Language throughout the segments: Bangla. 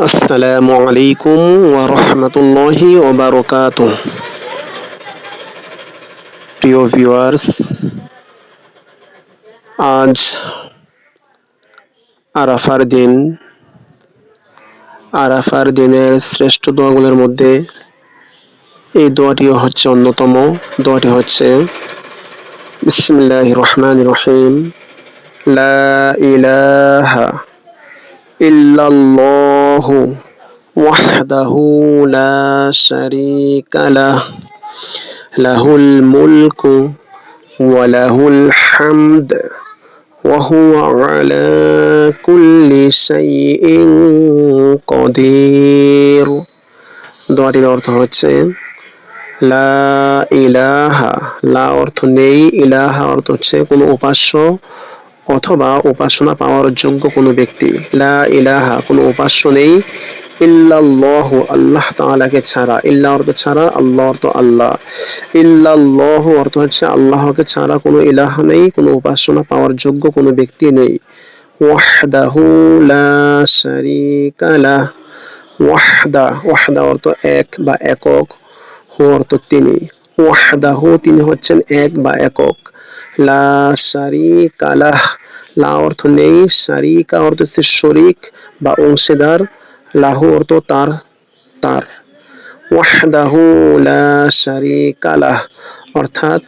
আসসালামু আলাইকুম ওয়া রাহমাতুল্লাহি ওয়া বারাকাতুহু। প্রিয় ভিউয়ার্স, আজ আরাফার দিন। আরাফার দিনের শ্রেষ্ঠ দোয়াগুলোর মধ্যে এই দোয়াটিও হচ্ছে অন্যতম। দোয়াটি হচ্ছে বিসমিল্লাহির রহমানির রহিম, লা ইলাহা ইল্লাল্লাহু ওয়াহদাহু লা শারীকা লাহ, লাহুল মুলকু ওয়া লাহুল হামদ ওয়া হুয়া আলা কুল্লি শাইইন কাদির। দোয়াটির অর্থ হচ্ছে লা ইলাহা, লা অর্থ নেই, ইলাহা অর্থ হচ্ছে কোনো উপাস্য অথবা উপাসনা পাওয়ার যোগ্য কোনো ব্যক্তি। লা ইলাহা, কোনো উপাস্য নেই, ইল্লাল্লাহু, আল্লাহ তাআলাকে ছাড়া। ইল্লা অর্থ ছাড়া, আল্লাহ অর্থ আল্লাহ। ইল্লাল্লাহু অর্থ হচ্ছে আল্লাহকে ছাড়া কোনো ইলাহ নেই, কোনো উপাসনা পাওয়ার যোগ্য কোনো ব্যক্তি নেই। ওয়াহদাহু লা শারীকা লাহ, ওয়াহদা, ওয়াহদা অর্থ এক বা একক, হু অর্থ তিনি। ওয়াহদাহু, তিনি হচ্ছেন এক বা একক। লা শারীকা লাহ, লা অর্থ নেই, শারীকা অর্থ হচ্ছে শরীক বা অংশীদার, লাহু অর্থ তার, তার। ওয়াহদাহু লা শারীকা লাহ অর্থাৎ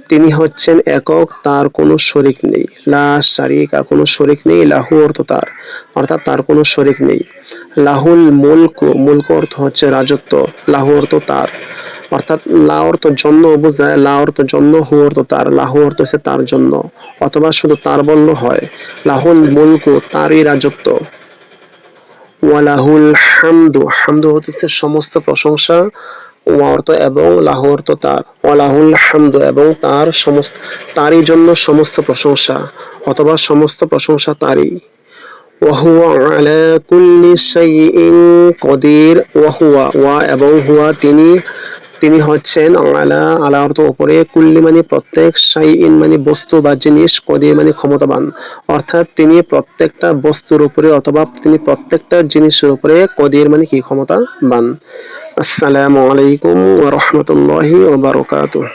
তিনি হচ্ছেন একক, তার কোনো শরীক নেই। লা শারীকা, কোনো শরীক নেই, লাহু অর্থ তার, অর্থাৎ তার কোনো শরীক নেই। লাহুল মুলকু, মুলক অর্থ হচ্ছে রাজত্ব, লাহু অর্থ তার, অর্থাৎ লা অর্থ জন্য বোঝায়, লা অর্থ জন্য, হু অর্থ তার, লাহু অর্থ হচ্ছে তার জন্য, অথবা শুধু তার বলল হয়। লাহুল মুলকু, তারই রাজত্ব। ওয়ালাহুল হামদু, হামদু হচ্ছে সমস্ত প্রশংসা, ওয়া অর্থ এবং, লাহু অর্থ তার। ওয়ালাহুল হামদু, এবং তার সমস্ত, তারই জন্য সমস্ত প্রশংসা, অথবা সমস্ত প্রশংসা তারই। ওয়াহুয়া আলা কুল্লি শাইইন কদির, ওয়াহুয়া, ওয়া এবং হুয়া তিনি, তিনি হচ্ছেন আলা, আলা অর্থ উপরে, কুল্লি মানে প্রত্যেক, শাইইন মানে বস্তু বা জিনিস, কদির মানে ক্ষমতাবান, অর্থাৎ তিনি প্রত্যেকটা বস্তুর উপরে অথবা তিনি প্রত্যেকটা জিনিসের উপরে, কদির মানে কি, ক্ষমতাবান। আসসালামু আলাইকুম ওয়া রাহমাতুল্লাহি ওয়া বারাকাতুহু।